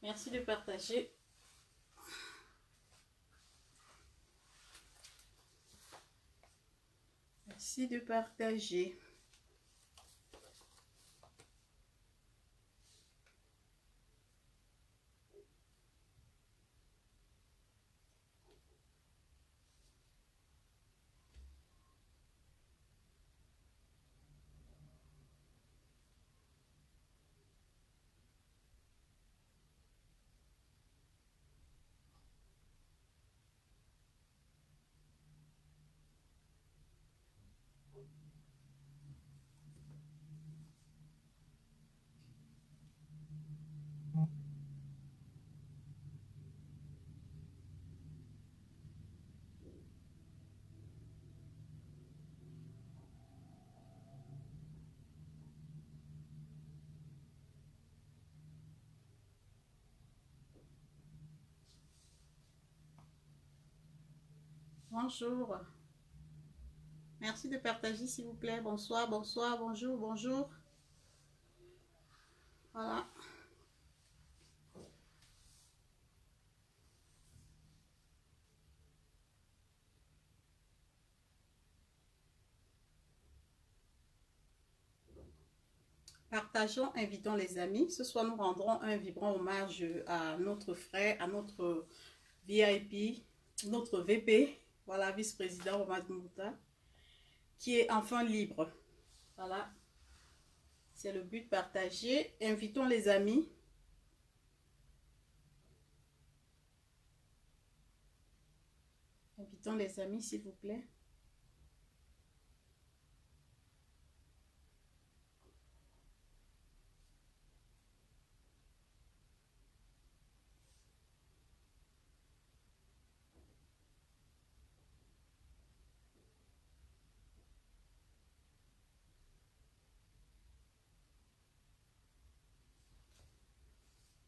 Merci de partager. Merci de partager. Bonjour. Merci de partager, s'il vous plaît. Bonsoir, bonsoir, bonjour, bonjour. Voilà. Partageons, invitons les amis. Ce soir, nous rendrons un vibrant hommage à notre frère, à notre VIP, notre VP, voilà, vice-président Omar Mouta, qui est enfin libre. Voilà. C'est le but partagé. Invitons les amis. Invitons les amis, s'il vous plaît.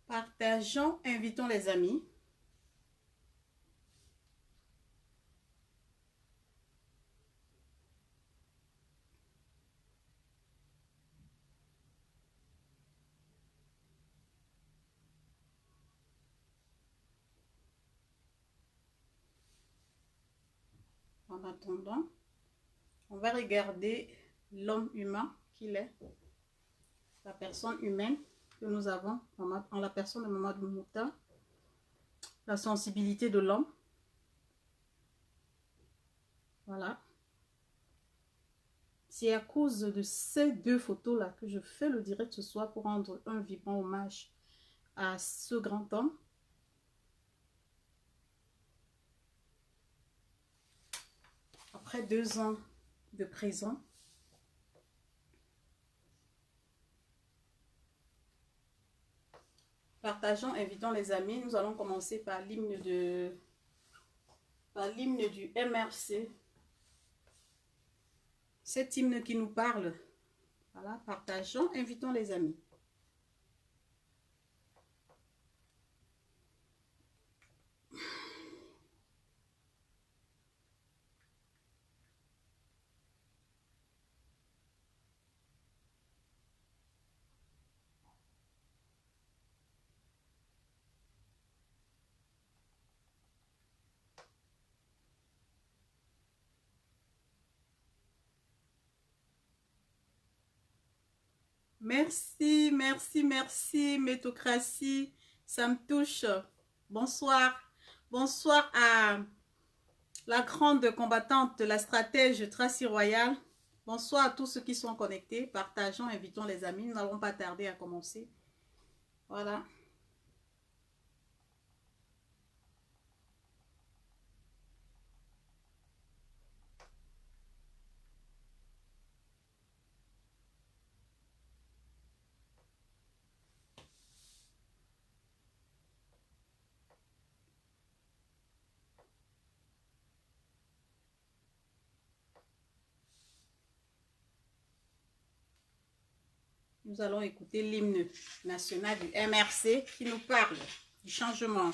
Partageons, invitons les amis. En attendant, on va regarder l'homme humain qu'il est, la personne humaine que nous avons en la personne de Mamadou Mouta, la sensibilité de l'homme. Voilà. C'est à cause de ces deux photos-là que je fais le direct ce soir pour rendre un vibrant hommage à ce grand homme. Après 2 ans de prison, partageons, invitons les amis. Nous allons commencer par l'hymne du MRC. Cet hymne qui nous parle. Voilà, partageons, invitons les amis. Merci, merci, merci, métocratie. Ça me touche. Bonsoir. Bonsoir à la grande combattante, la stratège Tracy Royal. Bonsoir à tous ceux qui sont connectés. Partageons, invitons les amis. Nous n'allons pas tarder à commencer. Voilà. Nous allons écouter l'hymne national du MRC qui nous parle du changement.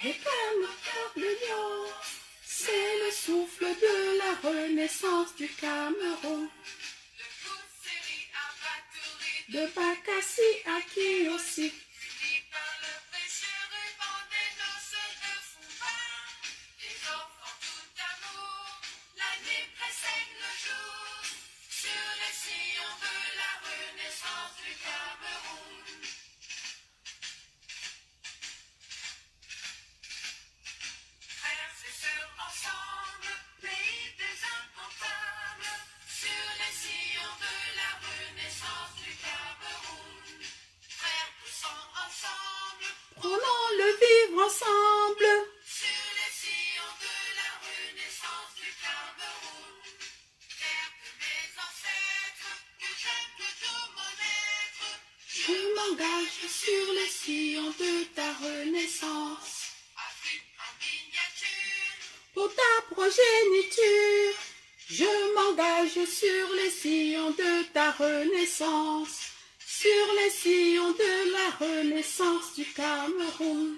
Réclame le cœur de lion. C'est le souffle de la renaissance du Cameroun. De Bakassi à Kiossi. Prenons le vivre ensemble. Sur les sillons de la renaissance du Cameroun. Faire que mes ancêtres, que j'aime de tout mon être. Je m'engage sur les sillons de ta renaissance. Afrique en miniature. Pour ta progéniture. Je m'engage sur les sillons de ta renaissance. Sur les sillons de la renaissance du Cameroun.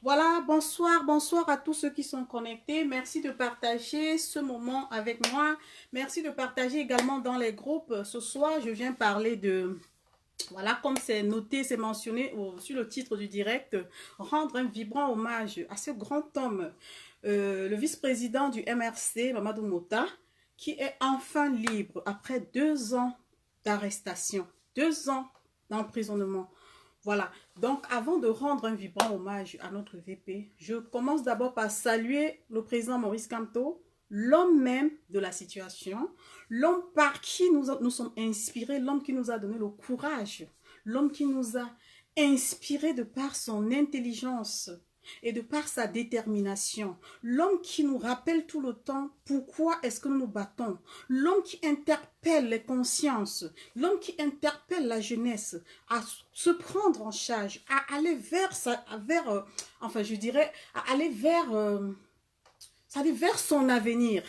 Voilà, bonsoir, bonsoir à tous ceux qui sont connectés. Merci de partager ce moment avec moi. Merci de partager également dans les groupes. Ce soir, je viens parler de, voilà, comme c'est noté, c'est mentionné sur le titre du direct, rendre un vibrant hommage à ce grand homme, le vice-président du MRC, Mamadou Mota, qui est enfin libre après 2 ans d'arrestation, 2 ans d'emprisonnement. Voilà, donc avant de rendre un vibrant hommage à notre VP, je commence d'abord par saluer le président Maurice Kamto, l'homme même de la situation, l'homme par qui nous sommes inspirés, l'homme qui nous a donné le courage, l'homme qui nous a inspirés de par son intelligence et de par sa détermination, l'homme qui nous rappelle tout le temps pourquoi est-ce que nous nous battons, l'homme qui interpelle les consciences, l'homme qui interpelle la jeunesse à se prendre en charge, à aller vers vers son avenir,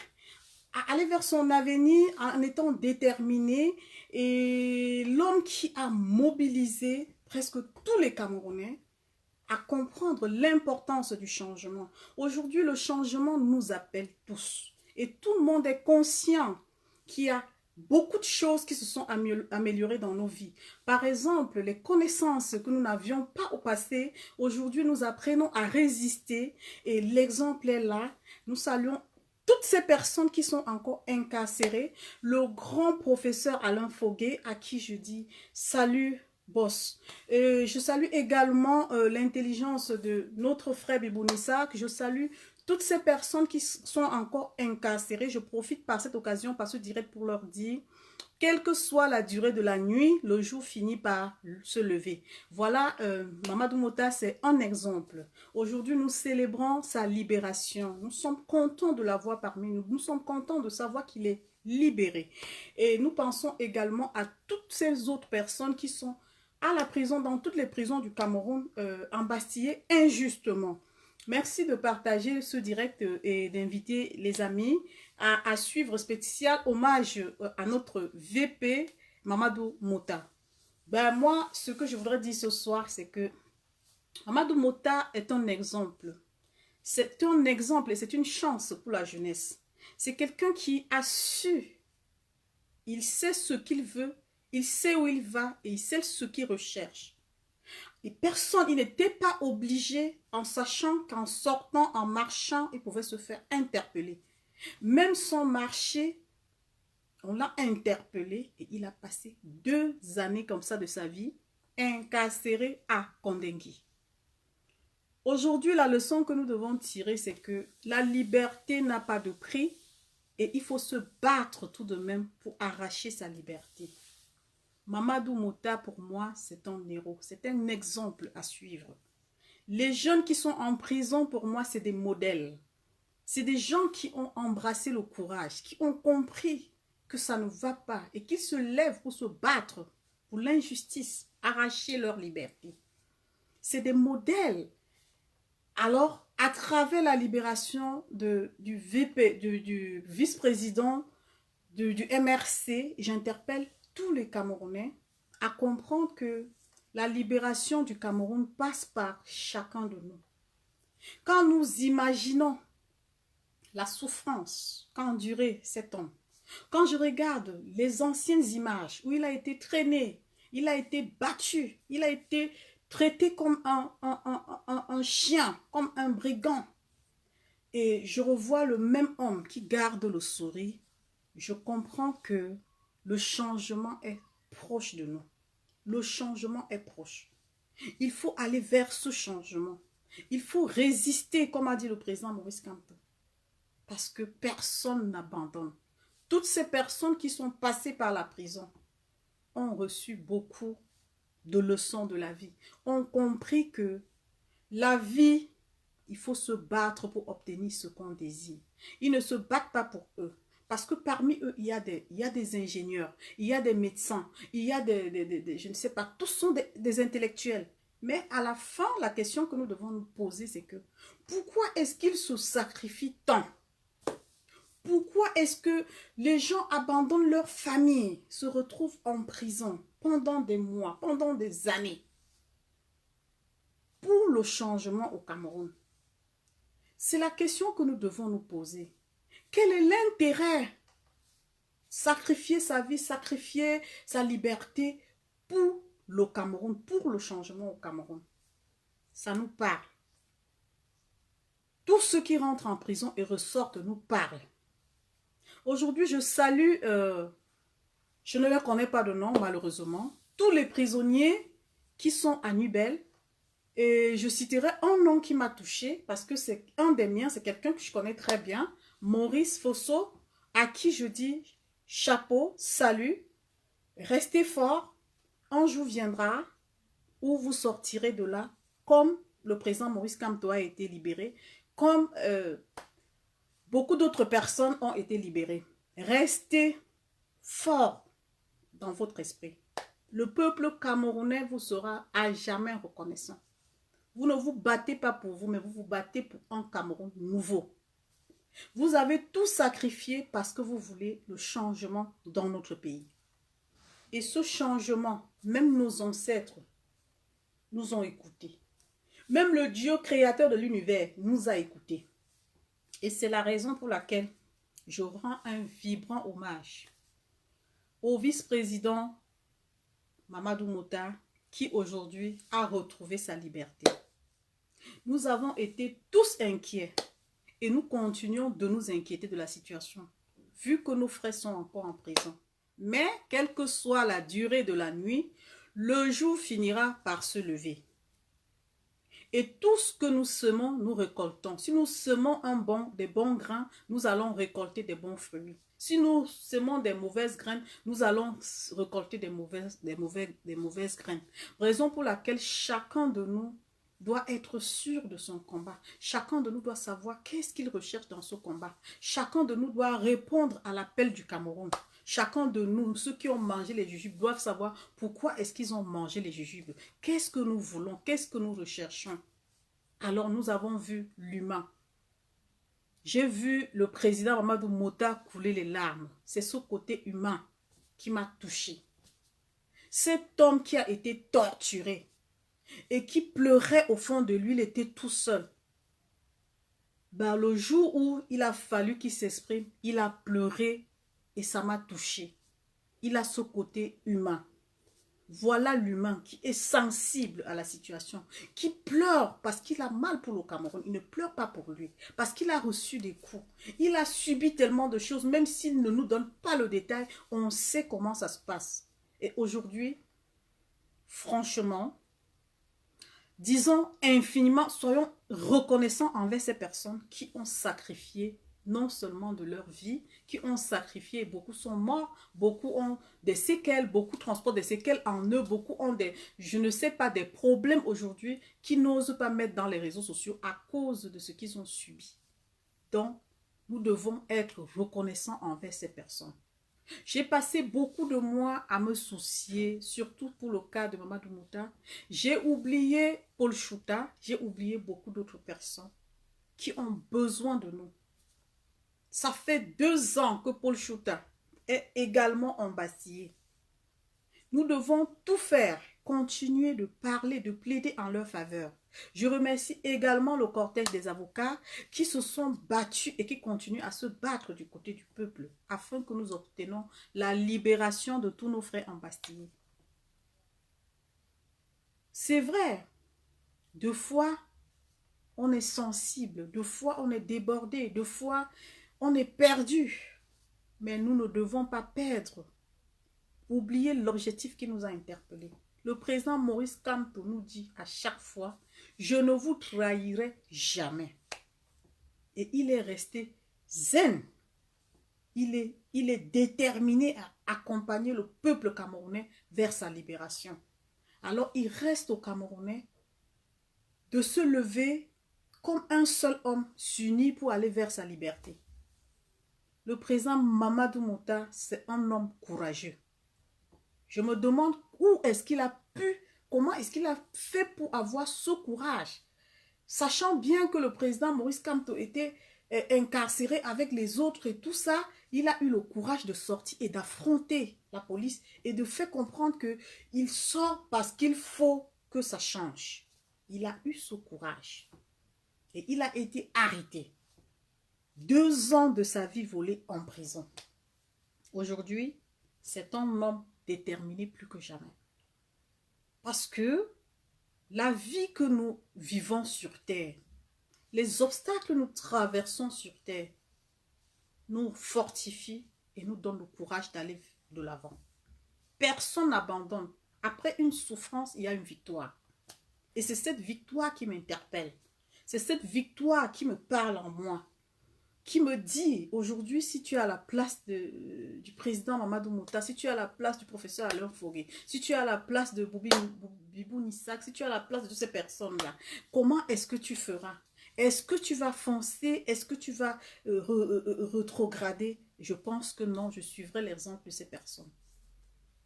à aller vers son avenir en étant déterminé, et l'homme qui a mobilisé presque tous les Camerounais à comprendre l'importance du changement. Aujourd'hui, le changement nous appelle tous. Et tout le monde est conscient qu'il y a beaucoup de choses qui se sont améliorées dans nos vies. Par exemple, les connaissances que nous n'avions pas au passé, aujourd'hui, nous apprenons à résister. Et l'exemple est là. Nous saluons toutes ces personnes qui sont encore incarcérées. Le grand professeur Alain Foguet, à qui je dis salut, boss. Je salue également l'intelligence de notre frère Bibounissa, que je salue toutes ces personnes qui sont encore incarcérées. Je profite par cette occasion, par ce direct, pour leur dire, quelle que soit la durée de la nuit, le jour finit par se lever. Voilà, Mamadou Mota, c'est un exemple. Aujourd'hui, nous célébrons sa libération. Nous sommes contents de l'avoir parmi nous. Nous sommes contents de savoir qu'il est libéré. Et nous pensons également à toutes ces autres personnes qui sont à la prison, dans toutes les prisons du Cameroun, embastillées injustement. Merci de partager ce direct et d'inviter les amis à suivre spécial hommage à notre VP Mamadou Mota. Ben moi, ce que je voudrais dire ce soir, c'est que Mamadou Mota est un exemple. C'est un exemple et c'est une chance pour la jeunesse. C'est quelqu'un qui a su, il sait ce qu'il veut, il sait où il va et il sait ce qu'il recherche. Et personne, il n'était pas obligé, en sachant qu'en sortant, en marchant, il pouvait se faire interpeller. Même son marché, on l'a interpellé et il a passé 2 années comme ça de sa vie, incarcéré à Kondengui. Aujourd'hui, la leçon que nous devons tirer, c'est que la liberté n'a pas de prix et il faut se battre tout de même pour arracher sa liberté. Mamadou Mota, pour moi, c'est un héros. C'est un exemple à suivre. Les jeunes qui sont en prison, pour moi, c'est des modèles. C'est des gens qui ont embrassé le courage, qui ont compris que ça ne va pas et qui se lèvent pour se battre pour l'injustice, arracher leur liberté. C'est des modèles. Alors, à travers la libération du vice-président du MRC, j'interpelle tous les Camerounais à comprendre que la libération du Cameroun passe par chacun de nous. Quand nous imaginons la souffrance qu'a enduré cet homme, quand je regarde les anciennes images où il a été traîné, il a été battu, il a été traité comme un chien, comme un brigand, et je revois le même homme qui garde le sourire, je comprends que le changement est proche de nous. Le changement est proche. Il faut aller vers ce changement. Il faut résister, comme a dit le président Maurice Kamto. Parce que personne n'abandonne. Toutes ces personnes qui sont passées par la prison ont reçu beaucoup de leçons de la vie. Ont compris que la vie, il faut se battre pour obtenir ce qu'on désire. Ils ne se battent pas pour eux. Parce que parmi eux, il y a des ingénieurs, il y a des médecins, il y a je ne sais pas, tous sont des intellectuels. Mais à la fin, la question que nous devons nous poser, c'est que pourquoi est-ce qu'ils se sacrifient tant? Pourquoi est-ce que les gens abandonnent leur famille, se retrouvent en prison pendant des mois, pendant des années pour le changement au Cameroun? C'est la question que nous devons nous poser. Quel est l'intérêt? Sacrifier sa vie, sacrifier sa liberté pour le Cameroun, pour le changement au Cameroun. Ça nous parle. Tous ceux qui rentrent en prison et ressortent nous parlent. Aujourd'hui, je salue, je ne leur connais pas de nom malheureusement, tous les prisonniers qui sont à Nubel. Et je citerai un nom qui m'a touché parce que c'est un des miens, c'est quelqu'un que je connais très bien, Maurice Fosso, à qui je dis chapeau, salut, restez fort, un jour viendra où vous sortirez de là comme le président Maurice Kamto a été libéré, comme beaucoup d'autres personnes ont été libérées. Restez fort dans votre esprit. Le peuple camerounais vous sera à jamais reconnaissant. Vous ne vous battez pas pour vous, mais vous vous battez pour un Cameroun nouveau. Vous avez tout sacrifié parce que vous voulez le changement dans notre pays. Et ce changement, même nos ancêtres nous ont écoutés. Même le Dieu créateur de l'univers nous a écoutés. Et c'est la raison pour laquelle je rends un vibrant hommage au vice-président Mamadou Mota qui aujourd'hui a retrouvé sa liberté. Nous avons été tous inquiets et nous continuons de nous inquiéter de la situation, vu que nos frères sont encore en prison. Mais, quelle que soit la durée de la nuit, le jour finira par se lever. Et tout ce que nous semons, nous récoltons. Si nous semons des bons grains, nous allons récolter des bons fruits. Si nous semons des mauvaises graines, nous allons récolter des mauvaises graines. Raison pour laquelle chacun de nous doit être sûr de son combat. Chacun de nous doit savoir qu'est-ce qu'il recherche dans ce combat. Chacun de nous doit répondre à l'appel du Cameroun. Chacun de nous, ceux qui ont mangé les jujubes, doivent savoir pourquoi est-ce qu'ils ont mangé les jujubes. Qu'est-ce que nous voulons? Qu'est-ce que nous recherchons? Alors nous avons vu l'humain. J'ai vu le président Mamadou Mota couler les larmes. C'est ce côté humain qui m'a touché. Cet homme qui a été torturé et qui pleurait au fond de lui, il était tout seul. Ben, le jour où il a fallu qu'il s'exprime, il a pleuré et ça m'a touché. Il a ce côté humain. Voilà l'humain qui est sensible à la situation, qui pleure parce qu'il a mal pour le Cameroun. Il ne pleure pas pour lui, parce qu'il a reçu des coups. Il a subi tellement de choses, même s'il ne nous donne pas le détail, on sait comment ça se passe. Et aujourd'hui, franchement, disons infiniment, soyons reconnaissants envers ces personnes qui ont sacrifié non seulement de leur vie, qui ont sacrifié, beaucoup sont morts, beaucoup ont des séquelles, beaucoup transportent des séquelles en eux, beaucoup ont des, je ne sais pas, des problèmes aujourd'hui qu'ils n'osent pas mettre dans les réseaux sociaux à cause de ce qu'ils ont subi. Donc, nous devons être reconnaissants envers ces personnes. J'ai passé beaucoup de mois à me soucier, surtout pour le cas de Mamadou Mota. J'ai oublié Paul Chouta, j'ai oublié beaucoup d'autres personnes qui ont besoin de nous. Ça fait 2 ans que Paul Chouta est également embastillé. Nous devons tout faire continuer de parler, de plaider en leur faveur. Je remercie également le cortège des avocats qui se sont battus et qui continuent à se battre du côté du peuple afin que nous obtenions la libération de tous nos frères embastillés. C'est vrai, deux fois, on est sensible, deux fois, on est débordé, deux fois, on est perdu. Mais nous ne devons pas perdre, oublier l'objectif qui nous a interpellés. Le président Maurice Kamto nous dit à chaque fois, je ne vous trahirai jamais. Et il est resté zen. Il est déterminé à accompagner le peuple camerounais vers sa libération. Alors il reste aux Camerounais de se lever comme un seul homme s'unit pour aller vers sa liberté. Le président Mamadou Mouta, c'est un homme courageux. Je me demande où est-ce qu'il a pu, comment est-ce qu'il a fait pour avoir ce courage, sachant bien que le président Maurice Kamto était incarcéré avec les autres et tout ça, il a eu le courage de sortir et d'affronter la police et de faire comprendre qu'il sort parce qu'il faut que ça change. Il a eu ce courage et il a été arrêté. 2 ans de sa vie volée en prison. Aujourd'hui, c'est un homme déterminé plus que jamais. Parce que la vie que nous vivons sur terre, les obstacles que nous traversons sur terre, nous fortifient et nous donnent le courage d'aller de l'avant. Personne n'abandonne. Après une souffrance, il y a une victoire. Et c'est cette victoire qui m'interpelle. C'est cette victoire qui me parle en moi. Qui me dit aujourd'hui, si tu es à la place du président Mamadou Mouta, si tu es à la place du professeur Alain Fogué, si tu es à la place de Bibou Nissak, si tu es à la place de toutes ces personnes-là, comment est-ce que tu feras? Est-ce que tu vas foncer? Est-ce que tu vas rétrograder? Je pense que non, je suivrai l'exemple de ces personnes.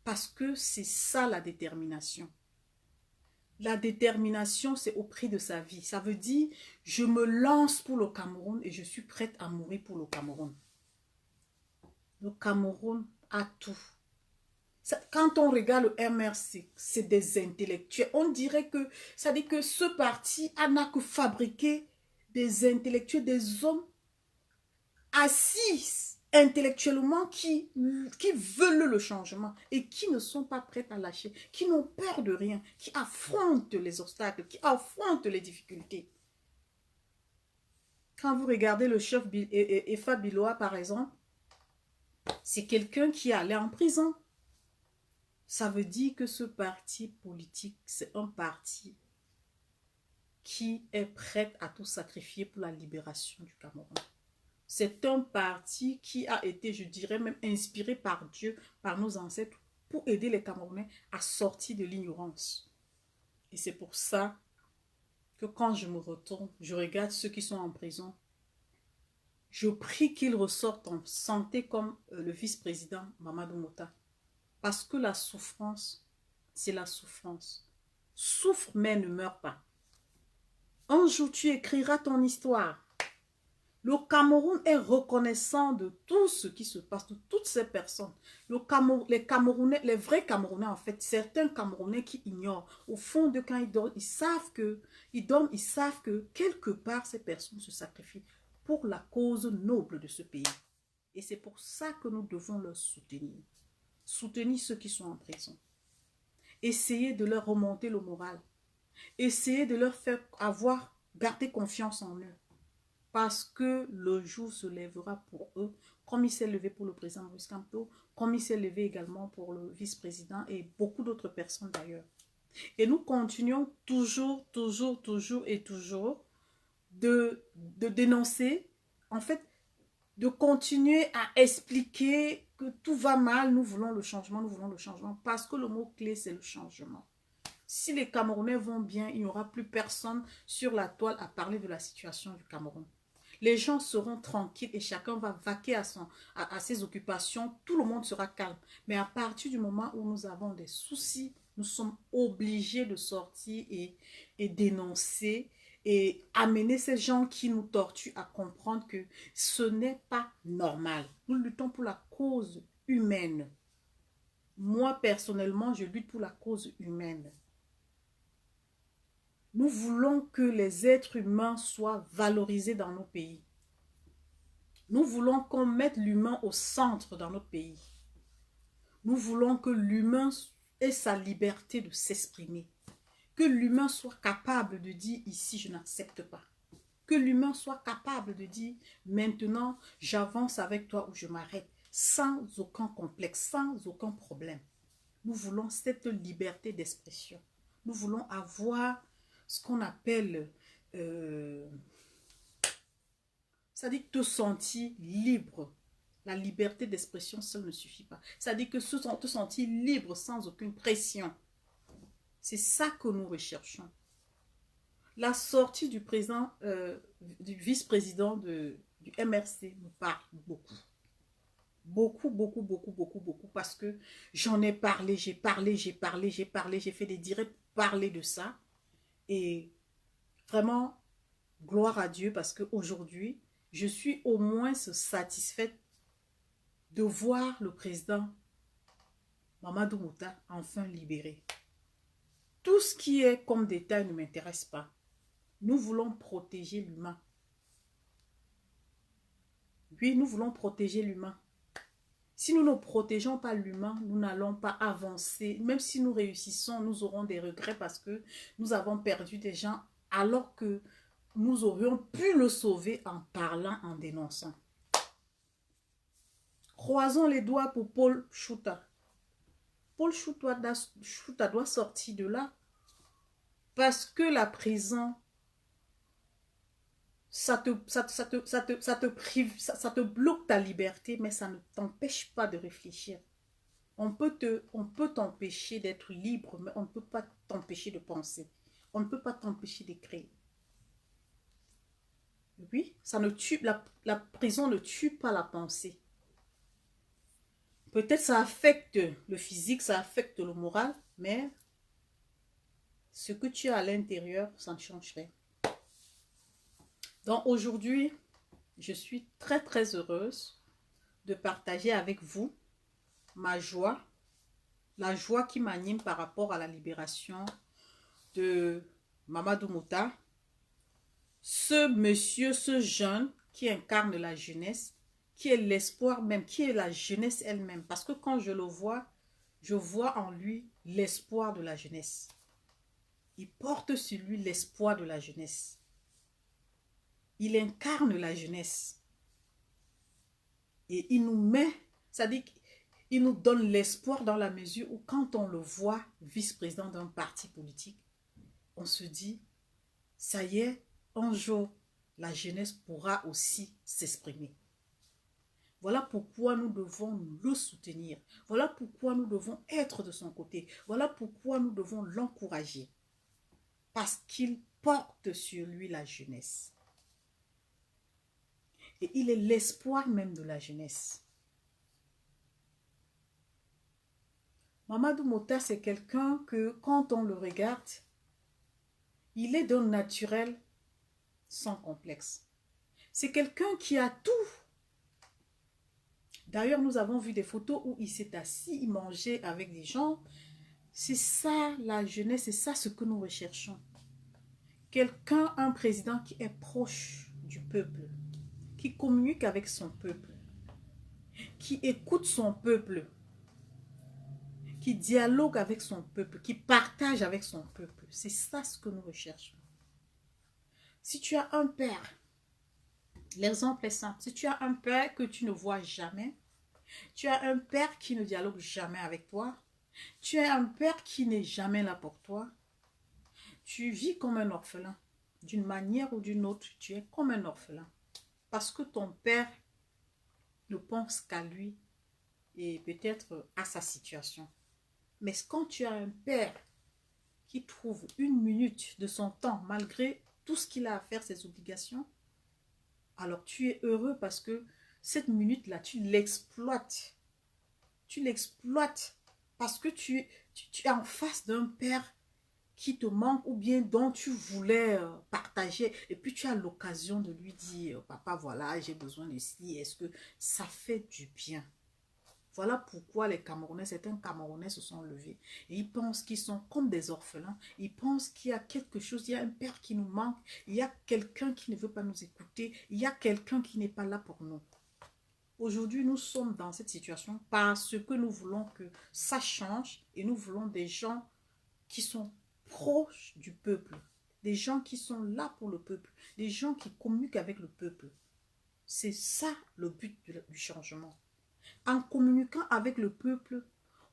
Parce que c'est ça la détermination. La détermination, c'est au prix de sa vie. Ça veut dire, je me lance pour le Cameroun et je suis prête à mourir pour le Cameroun. Le Cameroun a tout. Quand on regarde le MRC, c'est des intellectuels. On dirait que, ça dit que ce parti n'a que fabriqué des intellectuels, des hommes assis intellectuellement qui veulent le changement et qui ne sont pas prêts à lâcher, qui n'ont peur de rien, qui affrontent les obstacles, qui affrontent les difficultés. Quand vous regardez le chef Efa Biloa, par exemple, c'est quelqu'un qui allait en prison. Ça veut dire que ce parti politique, c'est un parti qui est prêt à tout sacrifier pour la libération du Cameroun. C'est un parti qui a été, je dirais même, inspiré par Dieu, par nos ancêtres, pour aider les Camerounais à sortir de l'ignorance. Et c'est pour ça que quand je me retourne, je regarde ceux qui sont en prison. Je prie qu'ils ressortent en santé comme le vice-président Mamadou Mouta. Parce que la souffrance, c'est la souffrance. Souffre mais ne meurs pas. Un jour, tu écriras ton histoire. Le Cameroun est reconnaissant de tout ce qui se passe, de toutes ces personnes. Les Camerounais, les vrais Camerounais en fait, certains Camerounais qui ignorent, au fond de quand ils dorment, ils savent que quelque part ces personnes se sacrifient pour la cause noble de ce pays. Et c'est pour ça que nous devons leur soutenir. Soutenir ceux qui sont en prison. Essayer de leur remonter le moral. Essayer de leur faire garder confiance en eux. Parce que le jour se lèvera pour eux, comme il s'est levé pour le président Maurice Kamto, comme il s'est levé également pour le vice-président et beaucoup d'autres personnes d'ailleurs. Et nous continuons toujours de dénoncer, en fait, de continuer à expliquer que tout va mal, nous voulons le changement, parce que le mot-clé, c'est le changement. Si les Camerounais vont bien, il n'y aura plus personne sur la toile à parler de la situation du Cameroun. Les gens seront tranquilles et chacun va vaquer à ses occupations. Tout le monde sera calme. Mais à partir du moment où nous avons des soucis, nous sommes obligés de sortir et dénoncer et amener ces gens qui nous torturent à comprendre que ce n'est pas normal. Nous luttons pour la cause humaine. Moi, personnellement, je lutte pour la cause humaine. Nous voulons que les êtres humains soient valorisés dans nos pays. Nous voulons qu'on mette l'humain au centre dans notre pays. Nous voulons que l'humain ait sa liberté de s'exprimer. Que l'humain soit capable de dire ici, je n'accepte pas. Que l'humain soit capable de dire maintenant, j'avance avec toi ou je m'arrête. Sans aucun complexe, sans aucun problème. Nous voulons cette liberté d'expression. Nous voulons avoir ce qu'on appelle, c'est-à-dire te sentir libre. La liberté d'expression seule ne suffit pas. C'est-à-dire que te sentir libre sans aucune pression. C'est ça que nous recherchons. La sortie du président, du vice-président du MRC nous parle beaucoup. Beaucoup, beaucoup, beaucoup, beaucoup, beaucoup, parce que j'en ai parlé, j'ai fait des directs pour parler de ça. Et vraiment, gloire à Dieu, parce qu'aujourd'hui, je suis au moins satisfaite de voir le président Mamadou Mouta enfin libéré. Tout ce qui est comme détail ne m'intéresse pas. Nous voulons protéger l'humain. Oui, nous voulons protéger l'humain. Si nous ne protégeons pas l'humain, nous n'allons pas avancer. Même si nous réussissons, nous aurons des regrets parce que nous avons perdu des gens alors que nous aurions pu le sauver en parlant, en dénonçant. Croisons les doigts pour Paul Chouta. Paul Chouta doit sortir de là parce que la prison, ça te bloque ta liberté, mais ça ne t'empêche pas de réfléchir. On peut t'empêcher d'être libre, mais on ne peut pas t'empêcher de penser. On ne peut pas t'empêcher d'écrire. Oui, ça ne tue, la prison ne tue pas la pensée. Peut-être ça affecte le physique, ça affecte le moral, mais ce que tu as à l'intérieur, ça ne change rien. Donc aujourd'hui, je suis très très heureuse de partager avec vous ma joie, la joie qui m'anime par rapport à la libération de Mamadou Mouta, ce monsieur, ce jeune qui incarne la jeunesse, qui est l'espoir même, qui est la jeunesse elle-même. Parce que quand je le vois, je vois en lui l'espoir de la jeunesse. Il porte sur lui l'espoir de la jeunesse. Il incarne la jeunesse. Et il nous met, c'est-à-dire qu'il nous donne l'espoir dans la mesure où quand on le voit vice-président d'un parti politique, on se dit, ça y est, un jour, la jeunesse pourra aussi s'exprimer. Voilà pourquoi nous devons le soutenir. Voilà pourquoi nous devons être de son côté. Voilà pourquoi nous devons l'encourager. Parce qu'il porte sur lui la jeunesse. Et il est l'espoir même de la jeunesse. Mamadou Mouta, c'est quelqu'un que quand on le regarde, il est d'un naturel sans complexe. C'est quelqu'un qui a tout. D'ailleurs, nous avons vu des photos où il s'est assis, il mangeait avec des gens. C'est ça la jeunesse, c'est ça ce que nous recherchons. Quelqu'un, un président qui est proche du peuple, qui communique avec son peuple, qui écoute son peuple, qui dialogue avec son peuple, qui partage avec son peuple. C'est ça ce que nous recherchons. Si tu as un père, l'exemple est simple, si tu as un père que tu ne vois jamais, tu as un père qui ne dialogue jamais avec toi, tu as un père qui n'est jamais là pour toi, tu vis comme un orphelin. D'une manière ou d'une autre, tu es comme un orphelin. Parce que ton père ne pense qu'à lui et peut-être à sa situation. Mais quand tu as un père qui trouve une minute de son temps, malgré tout ce qu'il a à faire, ses obligations, alors tu es heureux parce que cette minute-là, tu l'exploites. Tu l'exploites parce que tu es en face d'un père qui te manque ou bien dont tu voulais partager. Et puis tu as l'occasion de lui dire, papa, voilà, j'ai besoin de ci. Est-ce que ça fait du bien? Voilà pourquoi les Camerounais, certains Camerounais se sont levés. Et ils pensent qu'ils sont comme des orphelins. Ils pensent qu'il y a quelque chose, il y a un père qui nous manque. Il y a quelqu'un qui ne veut pas nous écouter. Il y a quelqu'un qui n'est pas là pour nous. Aujourd'hui, nous sommes dans cette situation parce que nous voulons que ça change et nous voulons des gens qui sont proches du peuple, des gens qui sont là pour le peuple, des gens qui communiquent avec le peuple. C'est ça le but du changement. En communiquant avec le peuple,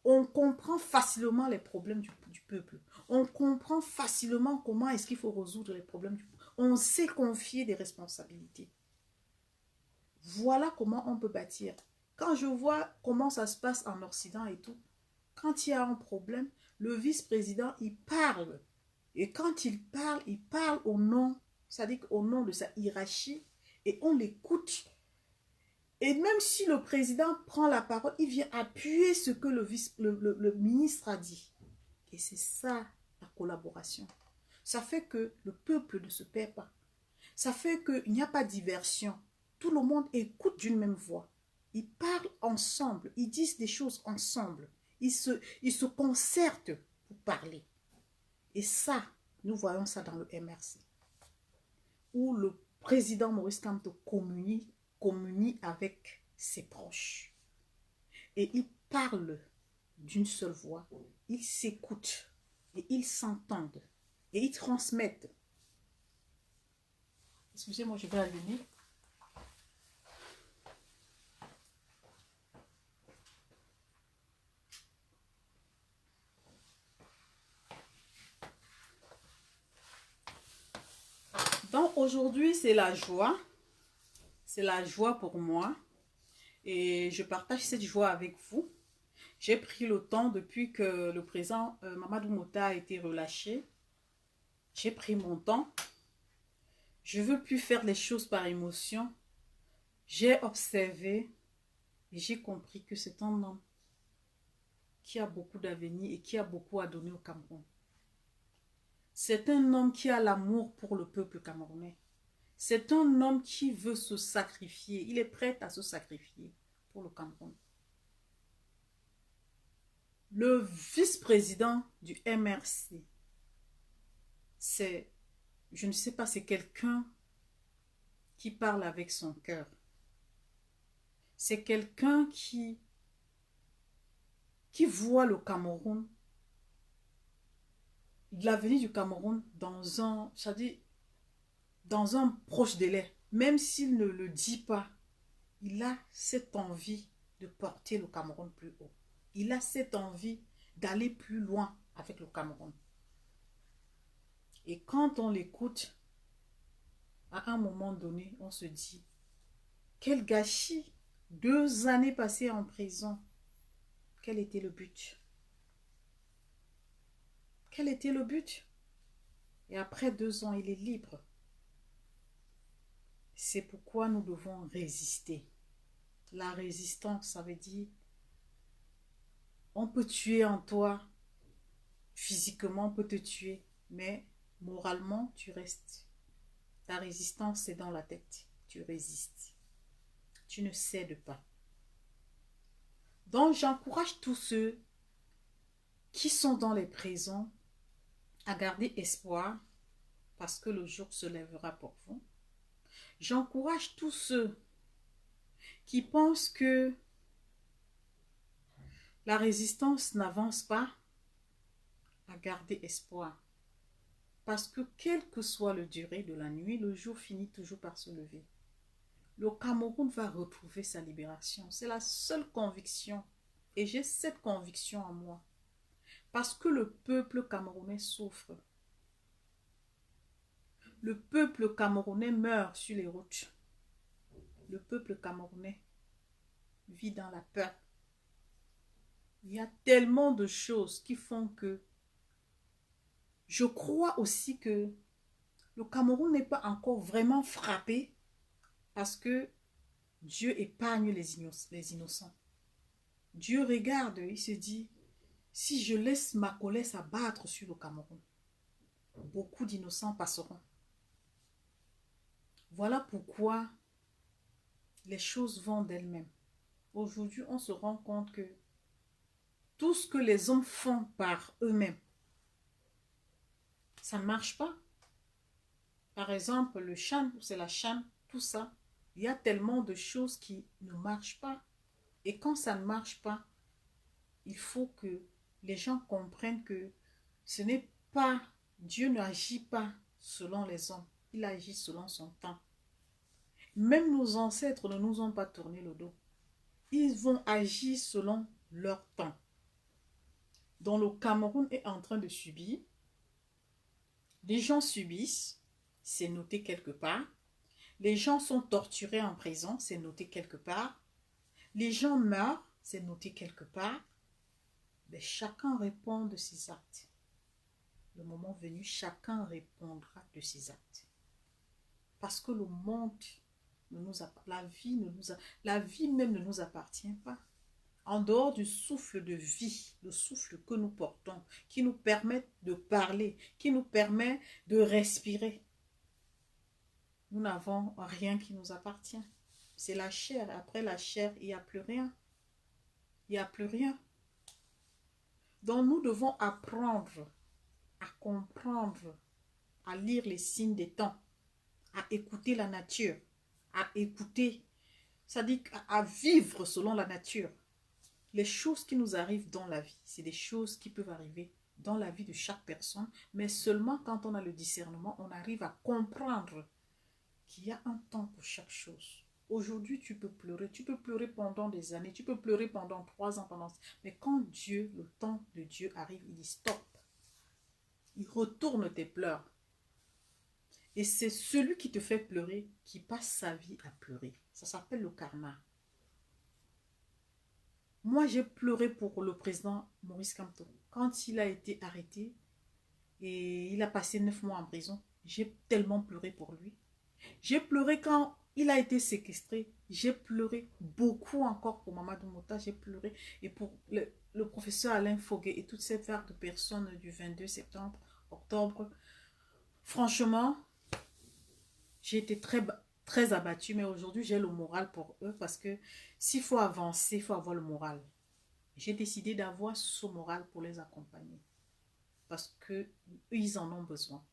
on comprend facilement les problèmes du peuple. On comprend facilement comment est-ce qu'il faut résoudre les problèmes du peuple. On sait confier des responsabilités. Voilà comment on peut bâtir. Quand je vois comment ça se passe en Occident et tout, quand il y a un problème, le vice-président, il parle. Et quand il parle au nom, c'est-à-dire au nom de sa hiérarchie, et on l'écoute. Et même si le président prend la parole, il vient appuyer ce que le ministre a dit. Et c'est ça, la collaboration. Ça fait que le peuple ne se perd pas. Ça fait qu'il n'y a pas de diversion. Tout le monde écoute d'une même voix. Ils parlent ensemble. Ils disent des choses ensemble. Ils se concertent pour parler. Et ça, nous voyons ça dans le MRC. Où le président Maurice Kamto communie avec ses proches. Et ils parlent d'une seule voix. Ils s'écoutent. Et ils s'entendent. Et ils transmettent. Excusez-moi, je vais allumer. Donc aujourd'hui, c'est la joie. C'est la joie pour moi. Et je partage cette joie avec vous. J'ai pris le temps depuis que le président Mamadou Mota a été relâché. J'ai pris mon temps. Je ne veux plus faire les choses par émotion. J'ai observé et j'ai compris que c'est un homme qui a beaucoup d'avenir et qui a beaucoup à donner au Cameroun. C'est un homme qui a l'amour pour le peuple camerounais. C'est un homme qui veut se sacrifier. Il est prêt à se sacrifier pour le Cameroun. Le vice-président du MRC, je ne sais pas, c'est quelqu'un qui parle avec son cœur. C'est quelqu'un qui voit le Cameroun, l'avenir du Cameroun dans un proche délai. Même s'il ne le dit pas, il a cette envie de porter le Cameroun plus haut. Il a cette envie d'aller plus loin avec le Cameroun. Et quand on l'écoute, à un moment donné, on se dit, quel gâchis! 2 années passées en prison. Quel était le but? Quel était le but? Et après 2 ans, il est libre. C'est pourquoi nous devons résister. La résistance, ça veut dire, on peut tuer en toi, physiquement, on peut te tuer, mais moralement, tu restes. Ta résistance, c'est dans la tête. Tu résistes. Tu ne cèdes pas. Donc, j'encourage tous ceux qui sont dans les prisons à garder espoir parce que le jour se lèvera pour vous. J'encourage tous ceux qui pensent que la résistance n'avance pas à garder espoir. Parce que quelle que soit la durée de la nuit, le jour finit toujours par se lever. Le Cameroun va retrouver sa libération. C'est la seule conviction. Et j'ai cette conviction en moi. Parce que le peuple camerounais souffre. Le peuple camerounais meurt sur les routes. Le peuple camerounais vit dans la peur. Il y a tellement de choses qui font que je crois aussi que le Cameroun n'est pas encore vraiment frappé parce que Dieu épargne les innocents. Dieu regarde, il se dit, si je laisse ma colère s'abattre sur le Cameroun, beaucoup d'innocents passeront. Voilà pourquoi les choses vont d'elles-mêmes. Aujourd'hui, on se rend compte que tout ce que les hommes font par eux-mêmes, ça ne marche pas. Par exemple, le chant, c'est la chante, tout ça. Il y a tellement de choses qui ne marchent pas. Et quand ça ne marche pas, il faut que les gens comprennent que ce n'est pas, Dieu n'agit pas selon les hommes. Il agit selon son temps. Même nos ancêtres ne nous ont pas tourné le dos. Ils vont agir selon leur temps. Donc le Cameroun est en train de subir. Les gens subissent, c'est noté quelque part. Les gens sont torturés en prison, c'est noté quelque part. Les gens meurent, c'est noté quelque part. Mais chacun répond de ses actes. Le moment venu, chacun répondra de ses actes. Parce que le monde ne nous la vie même ne nous appartient pas. En dehors du souffle de vie, le souffle que nous portons, qui nous permet de parler, qui nous permet de respirer, nous n'avons rien qui nous appartient. C'est la chair. Après la chair, il n'y a plus rien. Il n'y a plus rien. Donc nous devons apprendre à comprendre, à lire les signes des temps, à écouter la nature, à écouter, c'est-à-dire à vivre selon la nature. Les choses qui nous arrivent dans la vie, c'est des choses qui peuvent arriver dans la vie de chaque personne, mais seulement quand on a le discernement, on arrive à comprendre qu'il y a un temps pour chaque chose. Aujourd'hui, tu peux pleurer pendant des années, tu peux pleurer pendant 3 ans, mais quand Dieu, le temps de Dieu arrive, il dit stop. Il retourne tes pleurs. Et c'est celui qui te fait pleurer qui passe sa vie à pleurer. Ça s'appelle le karma. Moi, j'ai pleuré pour le président Maurice Kamto. Quand il a été arrêté et il a passé 9 mois en prison, j'ai tellement pleuré pour lui. J'ai pleuré quand il a été séquestré. J'ai pleuré beaucoup encore pour Mamadou Mota. J'ai pleuré. Et pour le professeur Alain Foguet et toute cette vague de personnes du 22 septembre, octobre. Franchement, j'ai été très abattue. Mais aujourd'hui, j'ai le moral pour eux parce que s'il faut avancer, il faut avoir le moral. J'ai décidé d'avoir ce moral pour les accompagner. Parce qu'ils en ont besoin.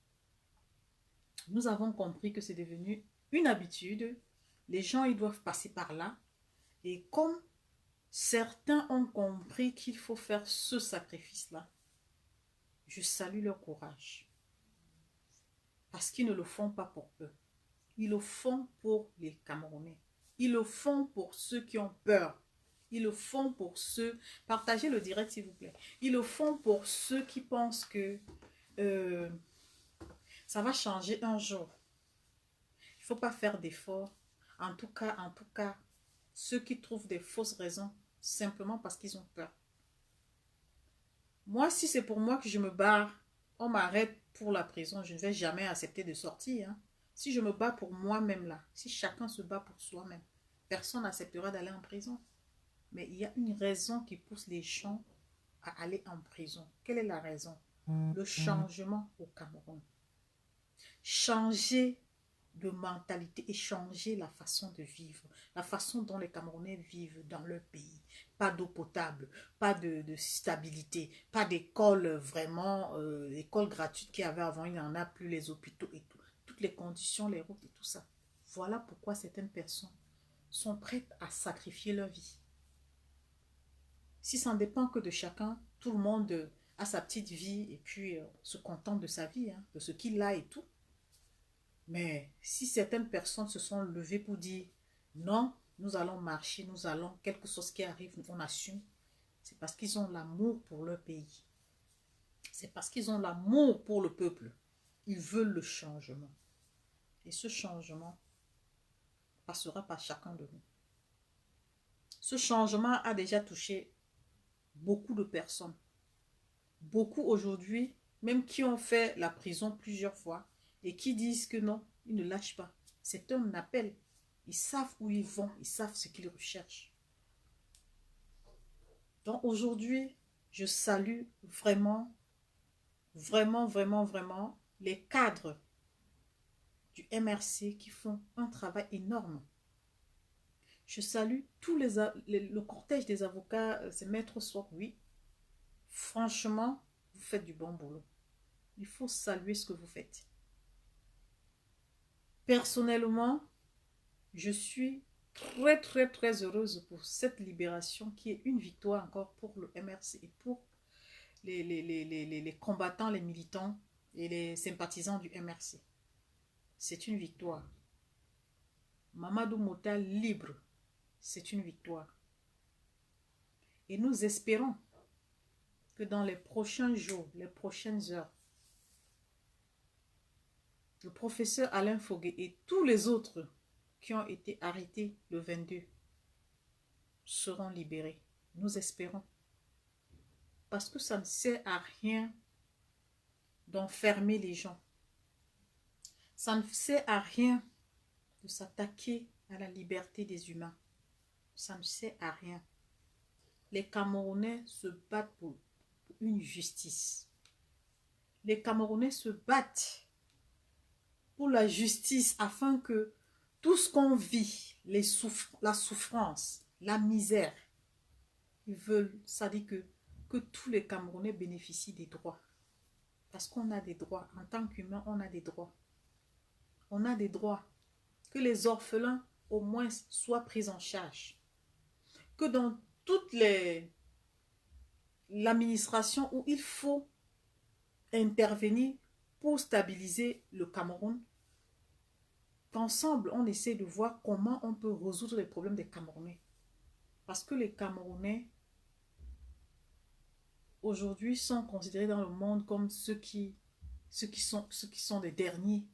Nous avons compris que c'est devenu une habitude. Les gens, ils doivent passer par là. Et comme certains ont compris qu'il faut faire ce sacrifice-là, je salue leur courage. Parce qu'ils ne le font pas pour eux. Ils le font pour les Camerounais. Ils le font pour ceux qui ont peur. Ils le font pour ceux... Partagez le direct, s'il vous plaît. Ils le font pour ceux qui pensent que ça va changer un jour. Il ne faut pas faire d'efforts. En tout cas, ceux qui trouvent des fausses raisons simplement parce qu'ils ont peur. Moi, si c'est pour moi que je me barre, on m'arrête pour la prison, je ne vais jamais accepter de sortir. Hein. Si je me bats pour moi-même là, si chacun se bat pour soi-même, personne n'acceptera d'aller en prison. Mais il y a une raison qui pousse les gens à aller en prison. Quelle est la raison? Le changement au Cameroun. Changer de mentalité et changer la façon de vivre, la façon dont les Camerounais vivent dans leur pays. Pas d'eau potable, pas de stabilité, pas d'école vraiment, école gratuite qu'il y avait avant, il n'y en a plus, les hôpitaux et tout. Toutes les conditions, les routes et tout ça. Voilà pourquoi certaines personnes sont prêtes à sacrifier leur vie. Si ça ne dépend que de chacun, tout le monde a sa petite vie et puis se contente de sa vie, hein, de ce qu'il a et tout. Mais si certaines personnes se sont levées pour dire non, nous allons marcher, nous allons, quelque chose qui arrive, on assume, c'est parce qu'ils ont l'amour pour leur pays. C'est parce qu'ils ont l'amour pour le peuple. Ils veulent le changement. Et ce changement passera par chacun de nous. Ce changement a déjà touché beaucoup de personnes. Beaucoup aujourd'hui, même qui ont fait la prison plusieurs fois et qui disent que non, ils ne lâchent pas. C'est un appel. Ils savent où ils vont, ils savent ce qu'ils recherchent. Donc aujourd'hui, je salue vraiment les cadres du MRC qui font un travail énorme. Je salue tous le cortège des avocats, c'est Maître Swap, oui. Franchement, vous faites du bon boulot. Il faut saluer ce que vous faites. Personnellement, je suis très heureuse pour cette libération qui est une victoire encore pour le MRC et pour les combattants, les militants et les sympathisants du MRC. C'est une victoire. Mamadou Mota libre, c'est une victoire. Et nous espérons que dans les prochains jours, les prochaines heures, le professeur Alain Fogué et tous les autres qui ont été arrêtés le 22 seront libérés. Nous espérons. Parce que ça ne sert à rien d'enfermer les gens. Ça ne sert à rien de s'attaquer à la liberté des humains. Ça ne sert à rien. Les Camerounais se battent pour une justice. Les Camerounais se battent pour la justice afin que tout ce qu'on vit, la souffrance, la misère, ils veulent, ça dit que tous les Camerounais bénéficient des droits. Parce qu'on a des droits. En tant qu'humain, on a des droits. On a des droits. Que les orphelins, au moins, soient pris en charge. Que dans toute l'administration où il faut intervenir pour stabiliser le Cameroun, qu'ensemble, on essaie de voir comment on peut résoudre les problèmes des Camerounais. Parce que les Camerounais, aujourd'hui, sont considérés dans le monde comme ceux qui sont les derniers.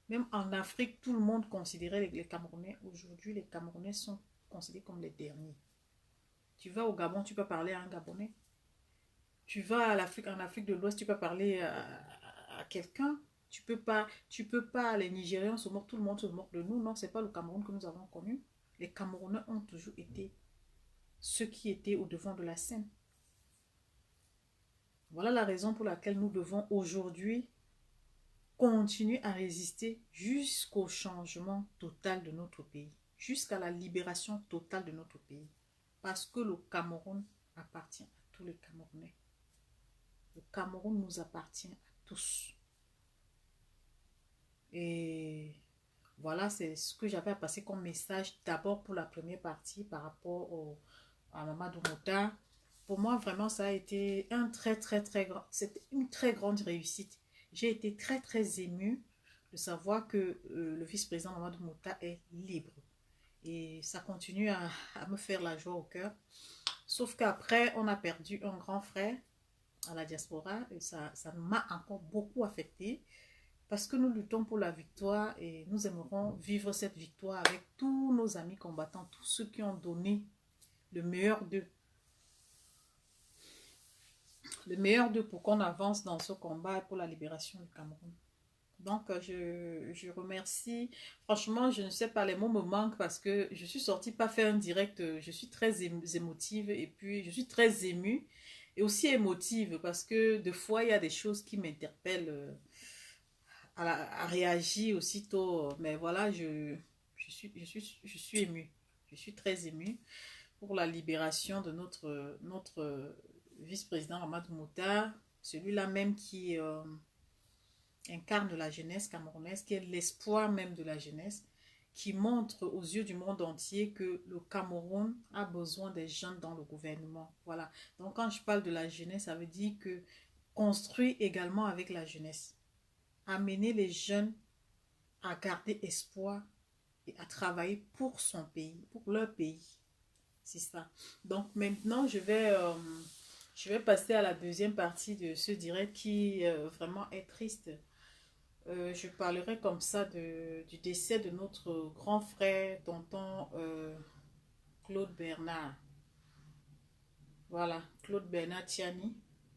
Même en Afrique, tout le monde considérait les Camerounais. Aujourd'hui, les Camerounais sont considérés comme les derniers. Tu vas au Gabon, tu peux parler à un Gabonais. Tu vas en Afrique de l'Ouest, tu peux parler à quelqu'un. Tu peux pas, les Nigériens se moquent, tout le monde se moque de nous. Non, c'est pas le Cameroun que nous avons connu. Les Camerounais ont toujours été ceux qui étaient au devant de la scène. Voilà la raison pour laquelle nous devons aujourd'hui continuer à résister jusqu'au changement total de notre pays, jusqu'à la libération totale de notre pays. Parce que le Cameroun appartient à tous les Camerounais. Le Cameroun nous appartient à tous. Et voilà, c'est ce que j'avais à passer comme message d'abord pour la première partie par rapport à Mamadou Mota. Pour moi, vraiment, ça a été c'était une très grande réussite. J'ai été très émue de savoir que le vice-président Mamadou Mota est libre. Et ça continue à me faire la joie au cœur. Sauf qu'après, on a perdu un grand frère à la diaspora. Et ça m'a encore beaucoup affecté. Parce que nous luttons pour la victoire et nous aimerons vivre cette victoire avec tous nos amis combattants, tous ceux qui ont donné le meilleur d'eux. Le meilleur d'eux pour qu'on avance dans ce combat pour la libération du Cameroun. Donc, je remercie. Franchement, je ne sais pas, les mots me manquent parce que je suis sortie pas faire un direct. Je suis très émotive et puis je suis très émue et aussi émotive parce que des fois, il y a des choses qui m'interpellent à réagir aussitôt. Mais voilà, je suis émue. Je suis très émue pour la libération de notre vice-président Mamadou Mota, celui-là même qui incarne la jeunesse camerounaise, qui est l'espoir même de la jeunesse, qui montre aux yeux du monde entier que le Cameroun a besoin des jeunes dans le gouvernement. Voilà. Donc quand je parle de la jeunesse, ça veut dire que construire également avec la jeunesse. Amener les jeunes à garder espoir et à travailler pour son pays, pour leur pays. C'est ça. Donc maintenant, je vais passer à la deuxième partie de ce direct qui vraiment est triste. Je parlerai comme ça du décès de notre grand frère, tonton Claude Bernard. Voilà, Claude Bernard Tiani,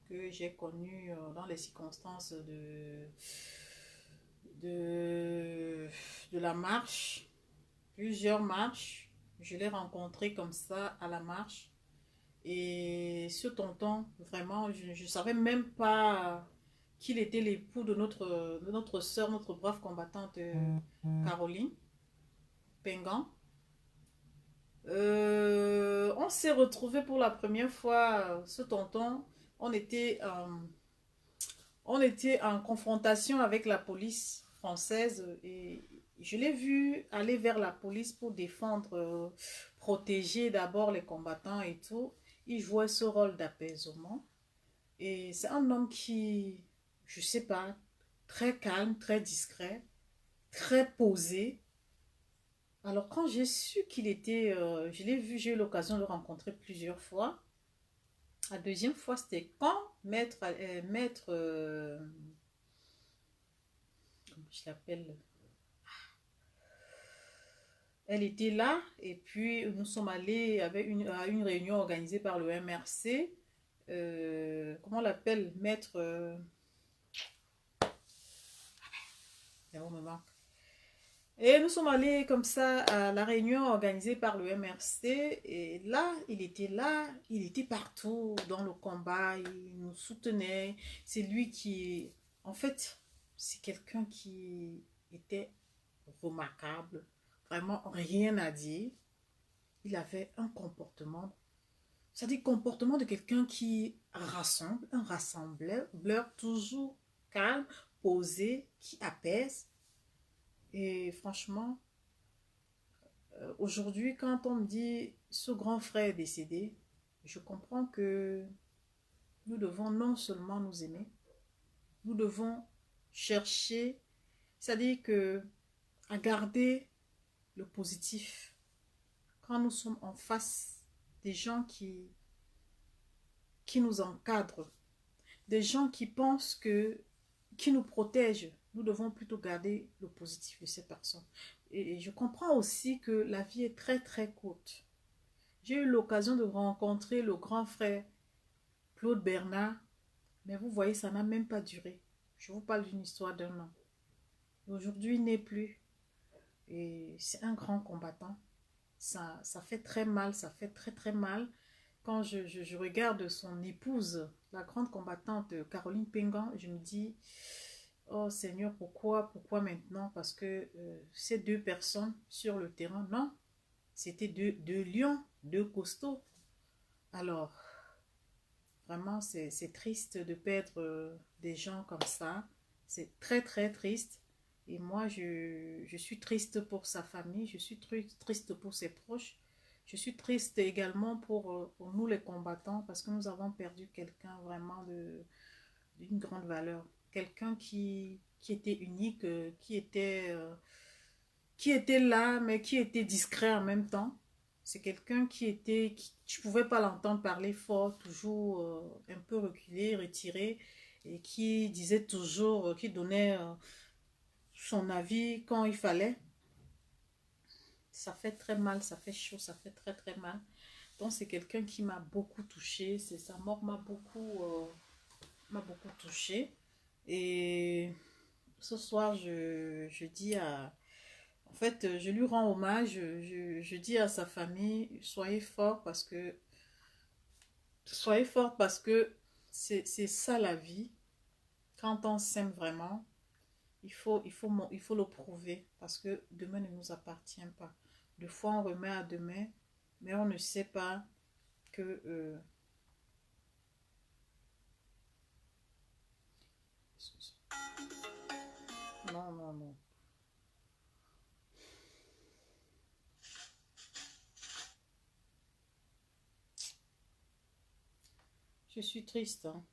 que j'ai connu dans les circonstances de la marche, plusieurs marches. Je l'ai rencontré comme ça à la marche. Et ce tonton, vraiment, je ne savais même pas qu'il était l'époux de notre soeur, notre brave combattante Caroline Pengan. On s'est retrouvé pour la première fois, ce tonton. On était, on était en confrontation avec la police française et je l'ai vu aller vers la police pour défendre, protéger d'abord les combattants et tout. Il jouait ce rôle d'apaisement. Et c'est un homme qui, je sais pas, très calme, très discret, très posé. Alors quand j'ai su qu'il était, je l'ai vu, j'ai eu l'occasion de le rencontrer plusieurs fois. La deuxième fois, c'était quand comment je l'appelle, elle était là et puis nous sommes allés à une réunion organisée par le MRC. Comment on l'appelle, maître, on me manque. Et nous sommes allés comme ça à la réunion organisée par le MRC. Et là, il était partout dans le combat, il nous soutenait. C'est lui qui, en fait, c'est quelqu'un qui était remarquable. Vraiment, rien à dire. Il avait un comportement, c'est-à-dire comportement de quelqu'un qui rassemble, un rassembleur toujours calme, posé, qui apaise. Et franchement, aujourd'hui, quand on me dit ce grand frère est décédé, je comprends que nous devons non seulement nous aimer, nous devons chercher, c'est-à-dire que à garder le positif quand nous sommes en face des gens qui nous encadrent, des gens qui pensent que, qui nous protègent. Nous devons plutôt garder le positif de ces personnes. Et je comprends aussi que la vie est très très courte. J'ai eu l'occasion de rencontrer le grand frère Claude Bernard, mais vous voyez, ça n'a même pas duré. Je vous parle d'une histoire d'un an. Aujourd'hui, il n'est plus. Et c'est un grand combattant. Ça fait très mal, ça fait très très mal. Quand je regarde son épouse, la grande combattante Caroline Pengan, je me dis, oh Seigneur, pourquoi maintenant? Parce que ces deux personnes sur le terrain, non, c'était deux lions, deux costauds. Alors, vraiment, c'est triste de perdre des gens comme ça. C'est très, très triste. Et moi, je suis triste pour sa famille, je suis triste pour ses proches. Je suis triste également pour nous les combattants parce que nous avons perdu quelqu'un vraiment d'une grande valeur. Quelqu'un qui était unique, qui était là, mais qui était discret en même temps. C'est quelqu'un tu ne pouvais pas l'entendre parler fort, toujours un peu reculé, retiré, et qui disait toujours, qui donnait son avis quand il fallait. Ça fait très mal, ça fait chaud, ça fait très très mal. Donc c'est quelqu'un qui m'a beaucoup touchée, sa mort m'a beaucoup touchée. Et ce soir, je dis à, en fait, je lui rends hommage, je dis à sa famille, soyez fort parce que c'est ça la vie. Quand on s'aime vraiment, il faut le prouver parce que demain ne nous appartient pas. Des fois, on remet à demain, mais on ne sait pas que... non, non, non. Je suis triste, hein.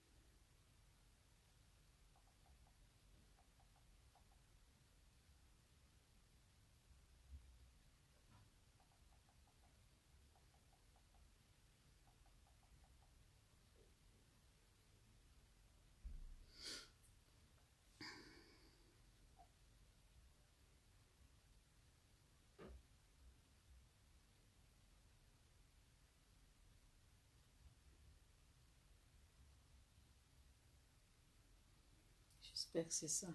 J'espère que c'est ça.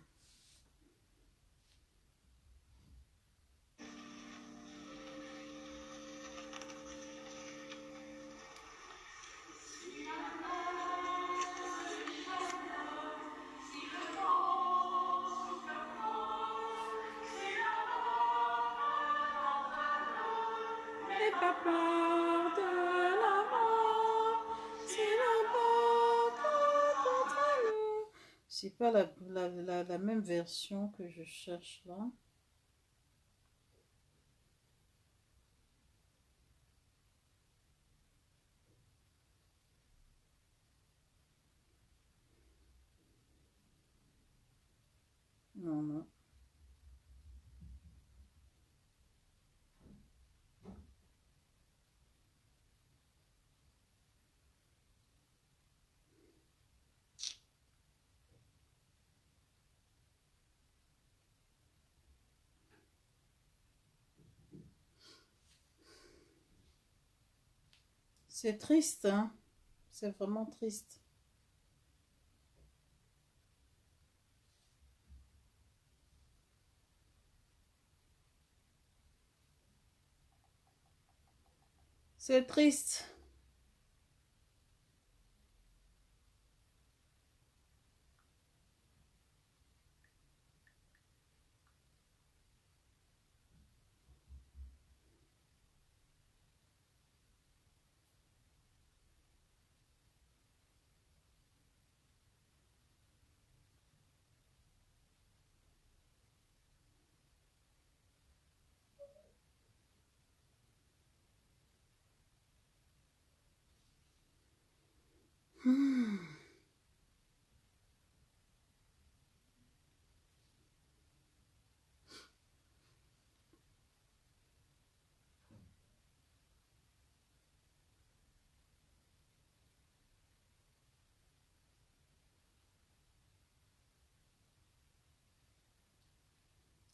pas peur de la mort. Si la mort contre nous. C'est pas la même version que je cherche là. Non, non. C'est triste, hein? C'est vraiment triste. C'est triste.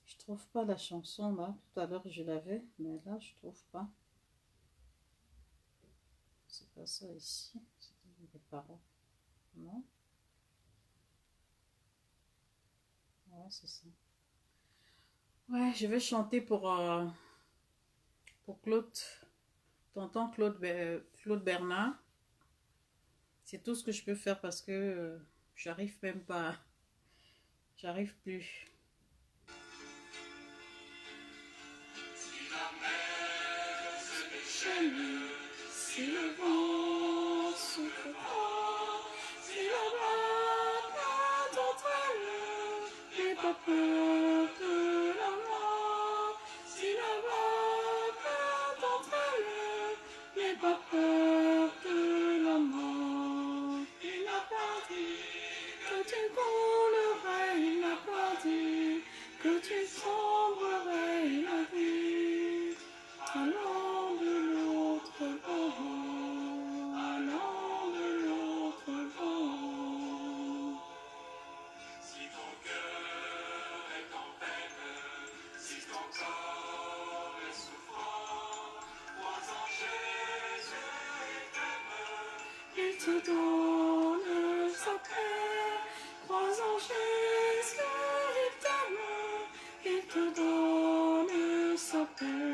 Je trouve pas la chanson là. Tout à l'heure je l'avais, mais là je trouve pas. C'est pas ça ici. C'est des paroles. Non? Ouais, c'est ça. Ouais, je vais chanter pour Claude, tonton Claude Bernard. C'est tout ce que je peux faire parce que j'arrive même pas. J'arrive plus. Si le vent souffle fort, si la vague entre elles, n'aie pas peur de la mort. Si la vague entre elles, n'aie pas peur de la mort. Il n'a pas dit que tu coulerais, il n'a pas dit que tu sombrerais la vie. Allons de l'autre bord, allons de l'autre bord. Si ton cœur est en peine, si ton corps est souffrant, crois en Jésus et t'aime. Il te donne sa paix, crois en Jésus et t'aime. Il te donne sa paix.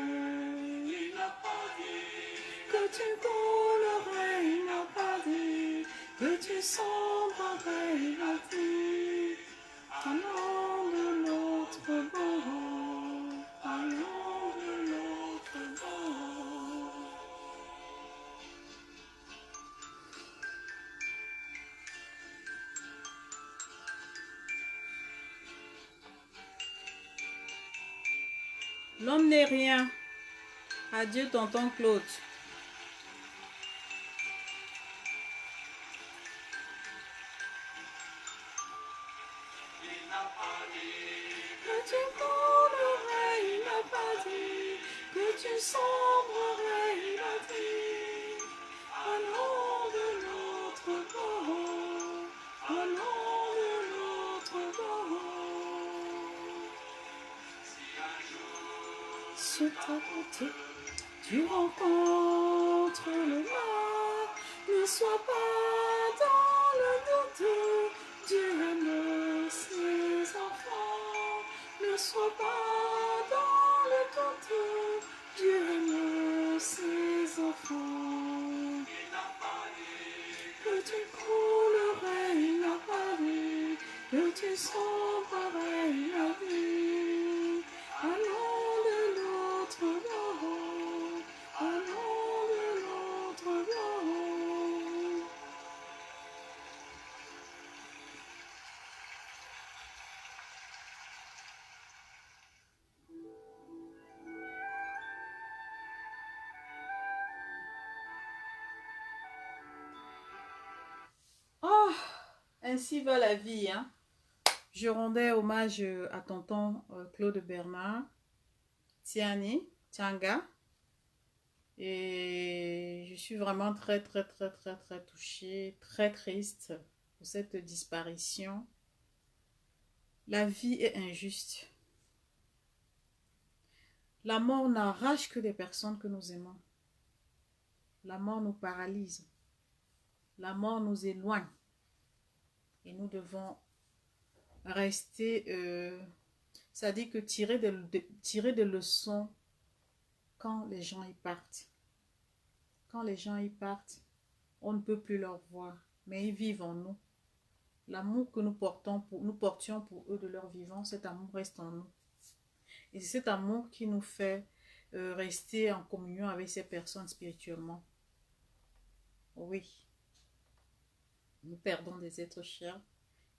Que tu coulerais, il n'a pas dit que tu sombrerais la vie. Allons de l'autre bord, allons de l'autre bord. L'homme n'est rien. Adieu, tonton Claude. Que tu coulerais, il n'a pas dit que tu sombrerais la vie. Allons de l'autre bord, allons de l'autre bord. Si un jour sur ta route tu rencontres le mal, ne sois pas dans le doute. Dieu aime ses enfants. Ne sois pas dans le doute. Dieu aime ses enfants. Il n'a pas dit que tu coulerais, il n'a pas dit que tu sombrerais la vie. Allons de l'autre bord. Oh, ainsi va la vie, hein. Je rendais hommage à tonton Claude Bernard, Tiani, Tianga. Et je suis vraiment très, très, très, très, très touchée, très triste pour cette disparition. La vie est injuste. La mort n'arrache que des personnes que nous aimons. La mort nous paralyse. La mort nous éloigne. Et nous devons rester, ça dit que tirer des leçons quand les gens y partent. Quand les gens y partent, on ne peut plus leur voir, mais ils vivent en nous. L'amour que nous portions pour eux de leur vivant, cet amour reste en nous. Et c'est cet amour qui nous fait rester en communion avec ces personnes spirituellement. Oui, nous perdons des êtres chers.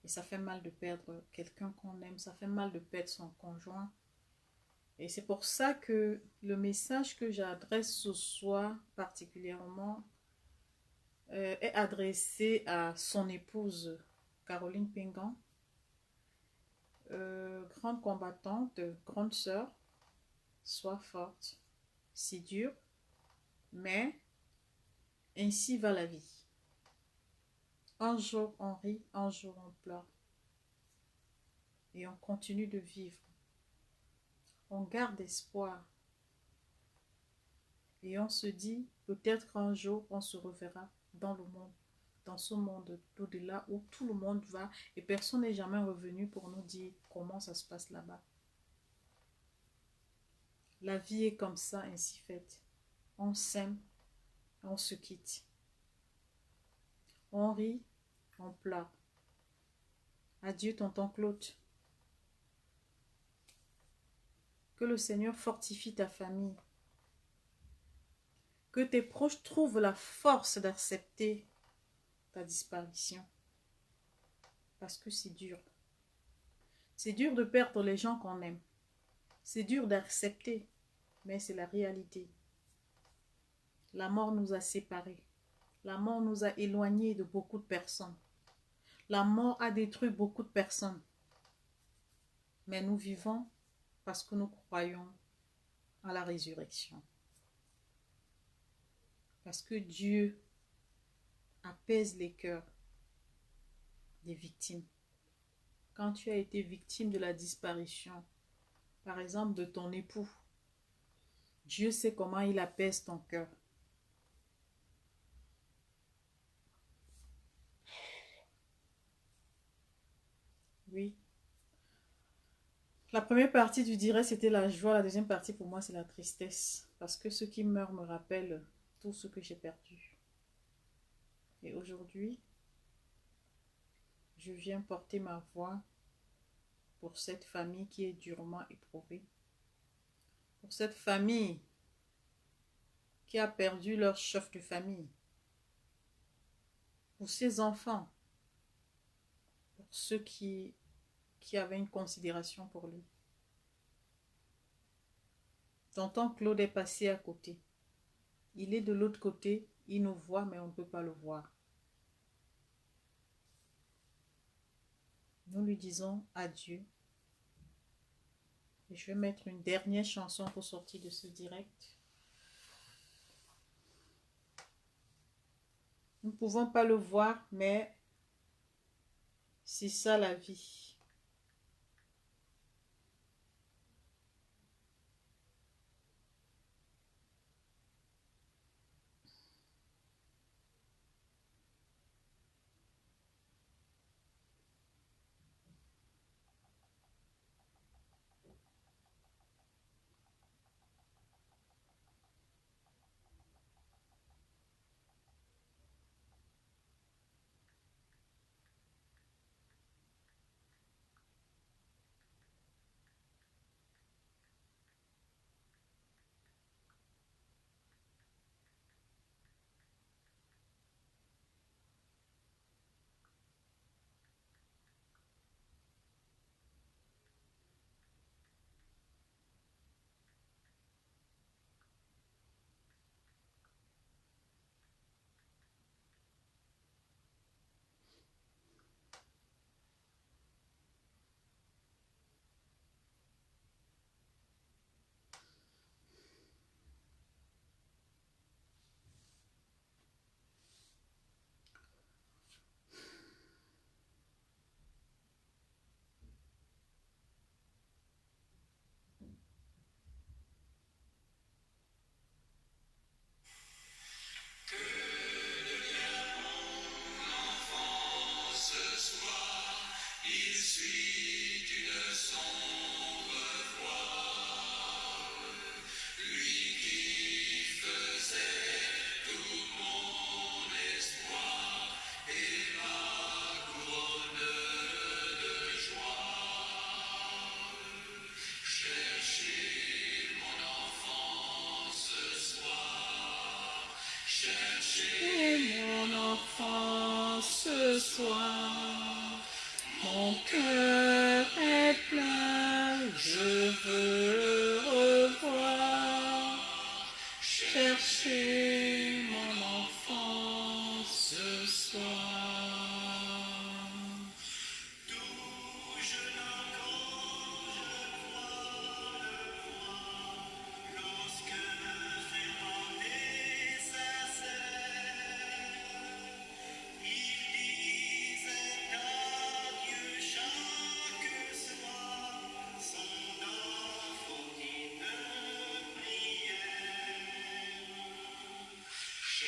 Et ça fait mal de perdre quelqu'un qu'on aime. Ça fait mal de perdre son conjoint. Et c'est pour ça que le message que j'adresse ce soir particulièrement est adressé à son épouse Caroline Pingan, grande combattante, grande sœur. Sois forte, c'est dur, mais ainsi va la vie. Un jour on rit, un jour on pleure. Et on continue de vivre. On garde espoir. Et on se dit, peut-être qu'un jour on se reverra dans le monde, dans ce monde d'au-delà où tout le monde va et personne n'est jamais revenu pour nous dire comment ça se passe là-bas. La vie est comme ça, ainsi faite. On s'aime, on se quitte. On rit, on pleure. Adieu, tonton Claude. Que le Seigneur fortifie ta famille. Que tes proches trouvent la force d'accepter ta disparition. Parce que c'est dur. C'est dur de perdre les gens qu'on aime. C'est dur d'accepter, mais c'est la réalité. La mort nous a séparés. La mort nous a éloignés de beaucoup de personnes. La mort a détruit beaucoup de personnes. Mais nous vivons parce que nous croyons à la résurrection. Parce que Dieu apaise les cœurs des victimes. Quand tu as été victime de la disparition, par exemple de ton époux, Dieu sait comment il apaise ton cœur. Oui. La première partie du direct, c'était la joie. La deuxième partie, pour moi, c'est la tristesse. Parce que ce qui meurt me rappelle tout ce que j'ai perdu. Et aujourd'hui, je viens porter ma voix pour cette famille qui est durement éprouvée. Pour cette famille qui a perdu leur chef de famille. Pour ces enfants. Pour ceux qui avaient une considération pour lui. Tonton Claude est passé à côté. Il est de l'autre côté, il nous voit, mais on ne peut pas le voir. Nous lui disons adieu. Et je vais mettre une dernière chanson pour sortir de ce direct. Nous ne pouvons pas le voir, mais c'est ça la vie. Mon cœur est plein, je veux revoir, chercher mon enfant ce soir.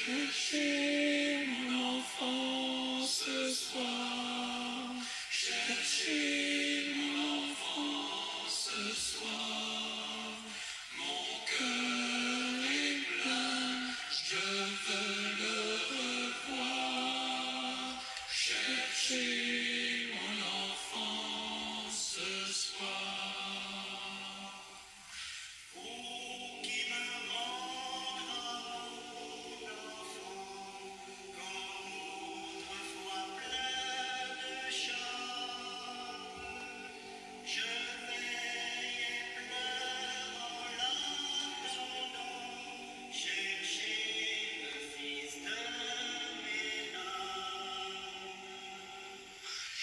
Cherchez mon enfant ce soir, cherchez mon enfant ce soir. Mon cœur est plein, je veux le revoir. Cherchez mon enfant ce soir. Oh, qui me rendra mon enfant, comme autrefois plein de charme. Je veille et pleure en l'attendant, chercher le fils de mes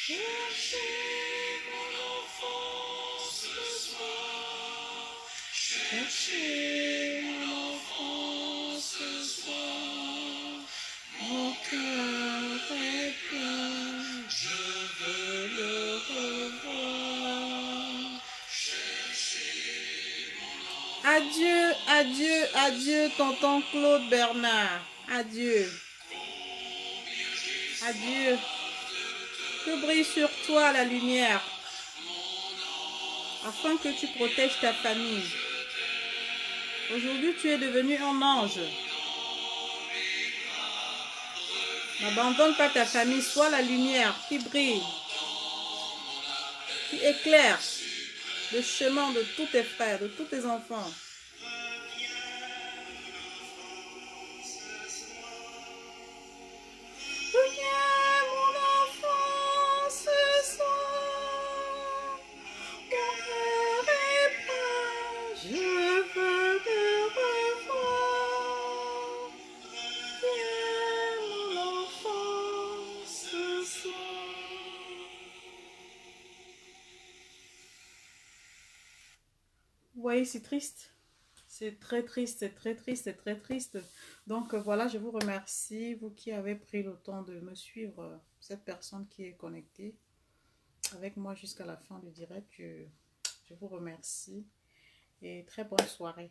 cherchez mon enfant ce soir, cherchez mon enfant ce soir. Mon cœur est plein, je veux le revoir. Adieu, adieu, adieu, tonton Claude Bernard. Adieu. Adieu. Que brille sur toi la lumière, afin que tu protèges ta famille. Aujourd'hui, tu es devenu un ange. N'abandonne pas ta famille, sois la lumière qui brille, qui éclaire le chemin de tous tes frères, de tous tes enfants. Reviens, mon enfant, ce soir. Mon cœur est plein, je veux te revoir. Reviens, mon enfant, ce soir. Vous voyez, c'est triste. C'est très triste, c'est très triste, c'est très triste. Donc voilà, je vous remercie, vous qui avez pris le temps de me suivre, cette personne qui est connectée avec moi jusqu'à la fin du direct. Je vous remercie et très bonne soirée.